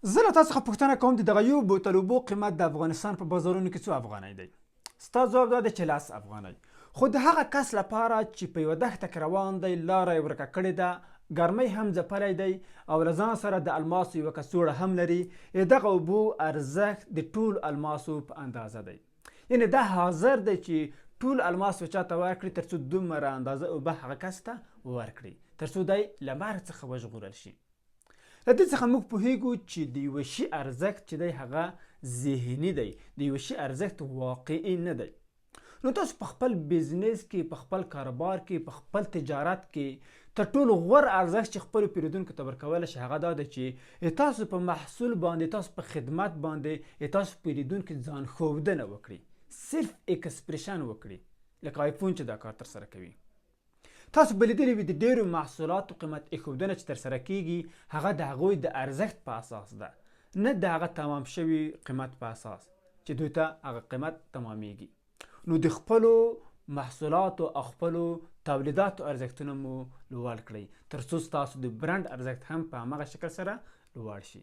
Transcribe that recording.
زه له تاسو څخه پوښتنه کوم چې دغه یو بوتل اوبو قیمت د افغانستان په بازارونو کې څو افغانۍ دی؟ ستا ځواب دا دی چې 10 افغانۍ. خو د هغه کس لپاره چې په یوه دښته کې روان دی، لاره یې ورکه کړې ده، ګرمۍ هم ځپلی دی او له ځان سره د الماسو یوه کڅوړه هم لري، دغه اوبو ارزښت د ټولو الماسو په اندازه دی. یعنې دا حاضر دی چې ټول الماس به چاته ورکړي تر څو دومره اندازه اوبه هغه کس ته ورکړي، تر څو دی له مرګ څخه وژغورل شي. له دې څخه موږ پوهیږو چې د یوه شي ارزښت چې دی هغه ذهني دی، د یوه شي ارزښت واقعي نه دی. نو تاسو په خپل بزنس کې، په خپل کاروبار کې، په خپل تجارت کې تر ټولو غوره ارزښت چې خپلو پیرودونکو ته ورکولی شي هغه دا دی چې تاسو په محصول باندې، تاسو په خدمت باندې تاسو پیرودونکو ځان ښودنه وکړي، سلف اکسپریشن وکړي، لکه آیفون چې دا کار ترسره کوي. تاسو به لیدلی وي د ډېرو محصولاتو قیمت ایښودنه چې ترسره کیږي هغه د هغوی د ارزښت په اساس ده، نه د هغه تمام شوي قیمت په اساس چې دوی ته هغه قیمت تمامیږي. نو د خپلو محصولاتو او خپلو تولیداتو ارزښتونه مو لوړ کړئ تر څو ستاسو د برند ارزښت هم په همغه شکل سره لوړ شي.